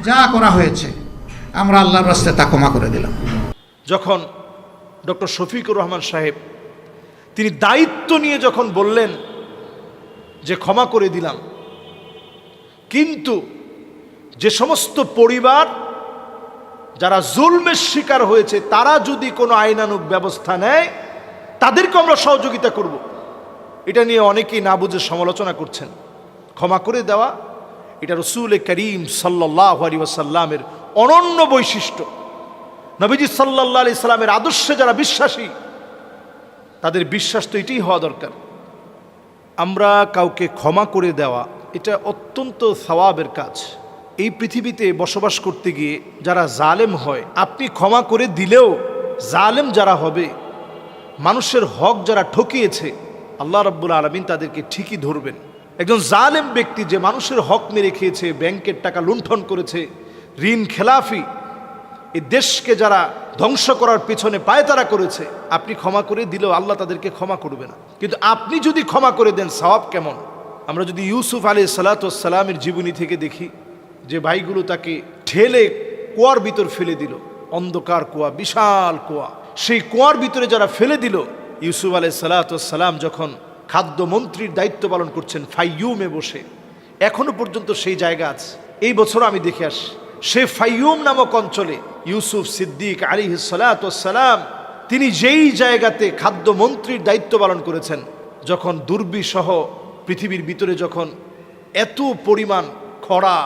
যা করা হয়েছে আমরা আল্লাহর রাস্তায় তা ক্ষমা করে দিলাম। যখন ডক্টর শফিকুর রহমান সাহেব তিনি দায়িত্ব নিয়ে যখন বললেন যে ক্ষমা করে দিলাম, কিন্তু যে সমস্ত পরিবার যারা জুলমের শিকার হয়েছে তারা যদি কোনো আইনানুগ ব্যবস্থা নেয় তাদেরকে আমরা সহযোগিতা করব, এটা নিয়ে অনেকেই না বুঝে সমালোচনা করছেন। ক্ষমা করে দেওয়া এটা রসুল করিম সাল্লাল্লাহু আলাইহি ওয়াসাল্লামের অনন্য বৈশিষ্ট্য। নবীজি সাল্লাল্লাহু আলাইহি সাল্লামের আদর্শে যারা বিশ্বাসী তাদের বিশ্বাস তো এটাই হওয়া দরকার। আমরা কাউকে ক্ষমা করে দেওয়া এটা অত্যন্ত সওয়াবের কাজ। এই পৃথিবীতে বসবাস করতে গিয়ে যারা জালেম হয়, আপনি ক্ষমা করে দিলেও জালেম যারা হবে, মানুষের হক যারা ঠকিয়েছে, আল্লাহ রাব্বুল আলামিন তাদেরকে ঠিকই ধরবেন। একজন জালেম ব্যক্তি যে মানুষের হক মেরে খেয়েছে, ব্যাংকের টাকা লুণ্ঠন করেছে, ঋণ খেলাফি, এই দেশকে যারা ধ্বংস করার পেছনে পায়তারা করেছে, আপনি ক্ষমা করে দিলেও আল্লাহ তাদেরকে ক্ষমা করবে না। কিন্তু আপনি যদি ক্ষমা করে দেন সওয়াব কেমন। আমরা যদি ইউসুফ আলাইহিস সালাতু ওয়াস সালামের জীবনী থেকে দেখি, যে ভাইগুলো তাকে ঠেলে কুয়ার ভিতর ফেলে দিল, অন্ধকার কুয়া, বিশাল কুয়া, সেই কুয়ার ভিতরে যারা ফেলে দিল, ইউসুফ আলাইহিস সালাতু ওয়াস সালাম যখন খাদ্যমন্ত্রীর দায়িত্ব পালন করছেন ফাইয়ুমে বসে, এখনো পর্যন্ত সেই জায়গা আছে। এই বছর আমি দেখে আসি, সে ফাইয়ুম নামক অঞ্চলে ইউসুফ সিদ্দিক আলাইহিস সালাতু ওয়াস সালাম তিনি যেই জায়গাতে খাদ্যমন্ত্রীর দায়িত্ব পালন করেছেন, যখন দুর্বিষহ পৃথিবীর ভিতরে যখন এত পরিমাণ খরা,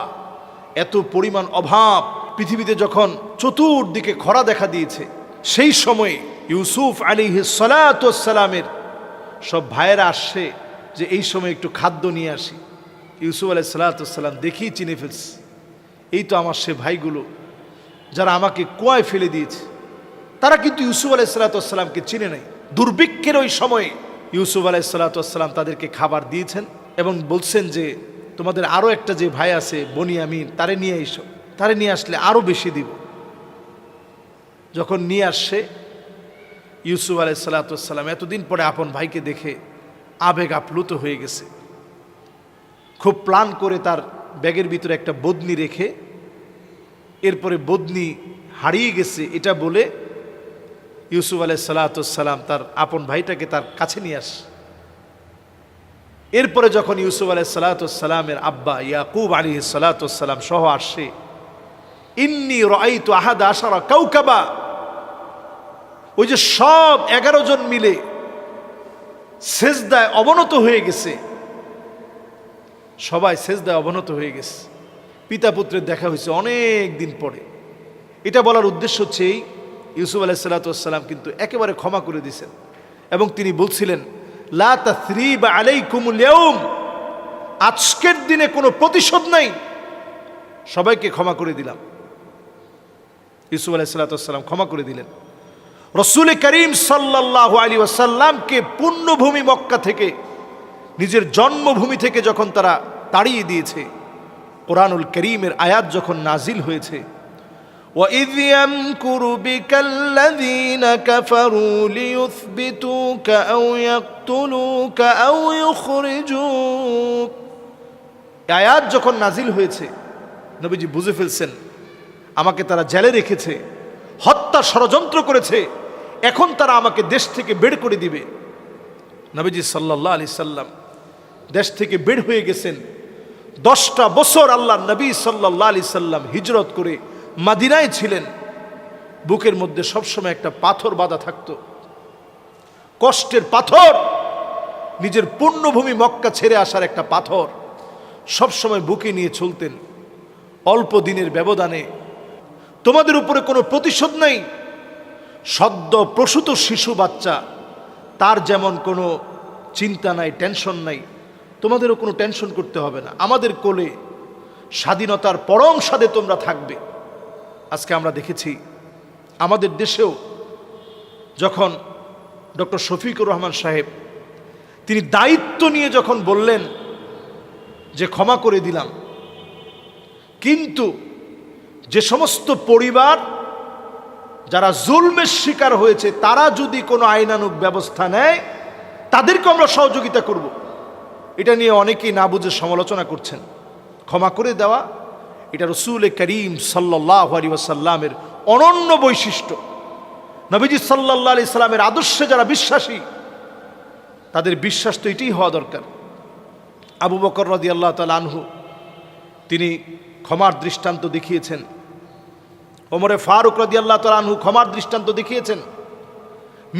এত পরিমাণ অভাব, পৃথিবীতে যখন চতুর্দিকে খরা দেখা দিয়েছে, সেই সময় ইউসুফ আলাইহিস সালাতু ওয়াস সালামের সব ভাইয়েরা আসছে যে এই সময় একটু খাদ্য নিয়ে আসি। ইউসুফ আলাইহিস সালাতু ওয়াস সালাম দেখেই চিনে ফেলছে, এই তো আমার সে ভাইগুলো যারা আমাকে কুয়ায় ফেলে দিয়েছে। তারা কিন্তু ইউসুফ আলাইহিস সালাতু ওয়াস সালামকে চিনে নাই। দুর্ভিক্ষের ওই সময়ে ইউসুফ আলাইহিস সালাতু ওয়াস সালাম তাদেরকে খাবার দিয়েছেন এবং বলছেন যে তোমাদের আরও একটা যে ভাই আছে বনিয়ামিন, তারে নিয়ে এসো, তারে নিয়ে আসলে আরও বেশি দিব। যখন নিয়ে আসছে, ইউসুফ আলাইহিস সালাতু ওয়াস সালাম এতদিন পরে আপন ভাইকে দেখে আবেগ আপ্লুত হয়ে গেছে। খুব প্ল্যান করে তার ব্যাগের ভিতরে একটা বদনি রেখে, এরপরে বদনি হারিয়ে গেছে এটা বলে ইউসুফ আলাইহিস সালাতু ওয়াস সালাম তার আপন ভাইটাকে তার কাছে নিয়ে আসে। এরপরে যখন ইউসুফ আলাইহিস সালাতু ওয়াস সালামের আব্বা ইয়াকুব আলাইহিস সালাতু ওয়াস সালাম সহ আসে, ইন্নী রাআইতু আহাদা আশারা কাওকাবা, ওই যে সব 11 জন মিলে সেজদায় অবনত হয়ে গেছে, সবাই সেজদায় অবনত হয়ে গেছে, পিতা পুত্রের দেখা হয়েছে অনেক দিন পরে। এটা বলার উদ্দেশ্য হচ্ছে এই, ইউসুফ আলাইহিস সালাতু ওয়াস সালাম কিন্তু একেবারে ক্ষমা করে দিয়েছেন এবং তিনি বলছিলেন লা তাসরিবা আলাইকুমুল ইয়াউম, আজকের দিনে কোনো প্রতিশোধ নাই, সবাইকে ক্ষমা করে দিলাম। ইউসুফ আলাইহিস সালাতু ওয়াস সালাম ক্ষমা করে দিলেন। রাসূল করিম সাল্লাল্লাহু আলাইহি ওয়াসাল্লামকে পুণ্যভূমি মক্কা থেকে, নিজের জন্মভূমি থেকে যখন তারা তাড়িয়ে দিয়েছে, কোরআনুল কারীমের আয়াত যখন নাজিল হয়েছে, وَإِذْ يَمْكُرُ بِكَ الَّذِينَ كَفَرُوا لِيُثْبِتُوكَ أَوْ يَقْتُلُوكَ أَوْ يُخْرِجُوكَ, আয়াত যখন নাজিল হয়েছে, নবীজি বুঝে ফেলছেন আমাকে তারা জেলে রেখেছে, হত্যা ষড়যন্ত্র করেছে, এখন তারা আমাকে দেশ থেকে বের করে দিবে। নবীজি সাল্লাল্লাহু আলাইহি সাল্লাম দেশ থেকে বের হয়ে গেছেন। 10টা বছর আল্লাহ নবী সাল্লাল্লাহু আলাইহি সাল্লাম হিজরত করে মদিনায় ছিলেন। বুকের মধ্যে সবসময় একটা পাথর বাঁধা থাকতো, কষ্টের পাথর, নিজের পুণ্যভূমি মক্কা ছেড়ে আসার একটা পাথর সবসময় বুকে নিয়ে চলতেন। অল্প দিনের ব্যবধানে তোমাদের উপরে কোনো প্রতিশোধ নাই। সদ্য প্রসূত শিশু বাচ্চা, তার যেমন কোনো চিন্তা নাই, টেনশন নাই, তোমাদেরও কোনো টেনশন করতে হবে না। আমাদের কোলে স্বাধীনতার পরম স্বাদে তোমরা থাকবে। আজকে আমরা দেখেছি আমাদের দেশেও যখন ডক্টর শফিকুর রহমান সাহেব তিনি দায়িত্ব নিয়ে যখন বললেন যে ক্ষমা করে দিলাম, কিন্তু যে সমস্ত পরিবার যারা জুলমের শিকার হয়েছে তারা যদি কোনো আইনানুগ ব্যবস্থা নেয় তাদেরকে আমরা সহযোগিতা করব, এটা নিয়ে অনেকেই না বুঝে সমালোচনা করছেন। ক্ষমা করে দেওয়া এটা রসুল করিম সাল্লাল্লাহু আলাইহি ওয়াসাল্লামের অনন্য বৈশিষ্ট্য। নবীজি সাল্লাল্লাহু আলাইহি সাল্লামের আদর্শে যারা বিশ্বাসী তাদের বিশ্বাস তো এটাই হওয়া দরকার। আবু বকর রাদিয়াল্লাহু তাআলা আনহু তিনি ক্ষমার দৃষ্টান্ত দেখিয়েছেন। ওমরে ফারুক রাদিয়াল্লাহু তাআলা আনহু ক্ষমার দৃষ্টান্ত দেখিয়েছেন।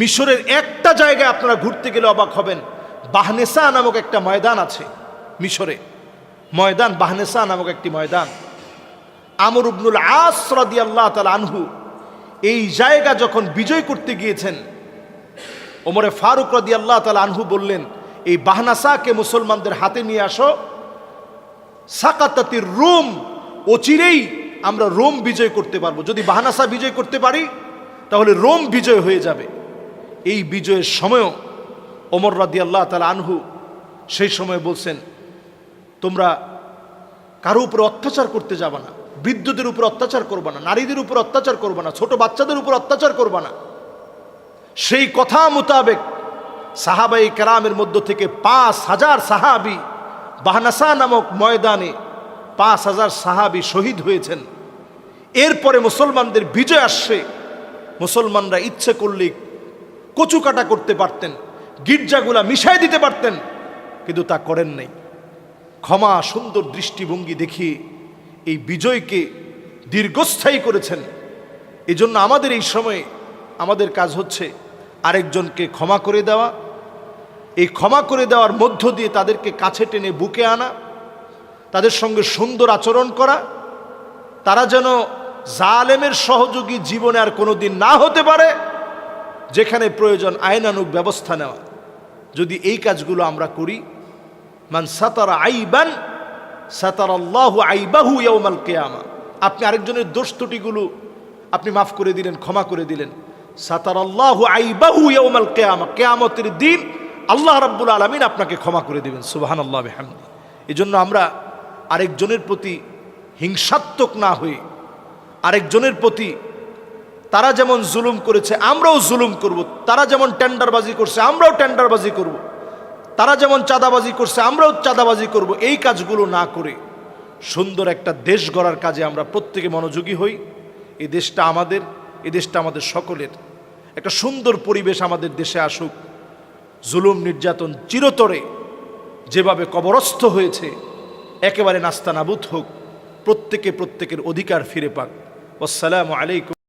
মিশরের একটা জায়গায় আপনারা ঘুরতে গেলে অবাক হবেন, বাহনেসা নামক একটা ময়দান আছে মিশরে, ময়দান বাহনেসা নামক একটি ময়দান। আমর ইবনুল আস রাদিয়াল্লাহু তাআলা আনহু এই জায়গা যখন বিজয় করতে গিয়েছেন, ওমরে ফারুক রাদিয়াল্লাহু তাআলা আনহু বললেন, এই বাহনাসাকে মুসলমানদের হাতে নিয়ে আসো, সাকাতাতির রোম, অচিরেই আমরা রোম বিজয় করতে পারবো। যদি বাহনাসা বিজয় করতে পারি তাহলে রোম বিজয় হয়ে যাবে। এই বিজয়ের সময়ও ওমর রাদিয়াল্লাহু তাআলা আনহু সেই সময় বলছেন, তোমরা কারো উপরে অত্যাচার করতে যাবে না, বৃদ্ধদের উপর অত্যাচার করবে না, নারীদের উপর অত্যাচার করবে না, ছোট বাচ্চাদের উপর অত্যাচার করবে না। সেই কথা মোতাবেক সাহাবাই কেরামের মধ্য থেকে ৫,০০০ সাহাবি বাহনাসা নামক ময়দানে ৫,০০০ সাহাবি শহীদ হয়েছেন। এরপরে মুসলমানদের বিজয় আসছে। মুসলমানরা ইচ্ছে করলে কচু কাটা করতে পারতেন, গির্জাগুলা মিশাই দিতে পারতেন, কিন্তু তা করেন নাই। ক্ষমা সুন্দর দৃষ্টিভঙ্গি দেখিয়ে এই বিজয়কে দীর্ঘস্থায়ী করেছেন। এই জন্য আমাদের এই সময়ে আমাদের কাজ হচ্ছে আরেকজনকে ক্ষমা করে দেওয়া। এই ক্ষমা করে দেওয়ার মধ্য দিয়ে তাদেরকে কাছে টেনে বুকে আনা, তাদের সঙ্গে সুন্দর আচরণ করা, তারা যেন জালেমের সহযোগী জীবনে আর কোনো দিন না হতে পারে, যেখানে প্রয়োজন আইনানুগ ব্যবস্থা নেওয়া। যদি এই কাজগুলো আমরা করি, মান সাতারা আইবান সাতারাল্লাহু আইবাহু ইয়াউমাল কিয়ামা, আপনি আরেকজনের দোষ ত্রুটিগুলো আপনি মাফ করে দিলেন, ক্ষমা করে দিলেন, সাতারাল্লাহু আইবাহু ইয়াউমাল কিয়ামা, কিয়ামতের দিন আল্লাহ রাব্বুল আলামিন আপনাকে ক্ষমা করে দিবেন। সুবহানাল্লাহ বিহামদি। এজন্য আমরা আরেকজনের প্রতি হিংসাত্মক না হয়ে, আরেকজনের প্রতি তারা যেমন জুলুম করেছে আমরাও জুলুম করব, তারা যেমন টেন্ডারবাজি করছে আমরাও টেন্ডারবাজি করব, তারা যেমন চাঁদাবাজি করছে আমরাও চাঁদাবাজি করব, এই কাজগুলো না করে সুন্দর একটা দেশ গড়ার কাজে আমরা প্রত্যেকে মনোযোগী হই। এই দেশটা আমাদের, এই দেশটা আমাদের সকলের। একটা সুন্দর পরিবেশ আমাদের দেশে আসুক, জুলুম নির্যাতন চিরতরে যেভাবে কবরস্থ হয়েছে একেবারে নাস্তানাবুদ হোক, প্রত্যেকে প্রত্যেকের অধিকার ফিরে পাক। আসসালামু আলাইকুম।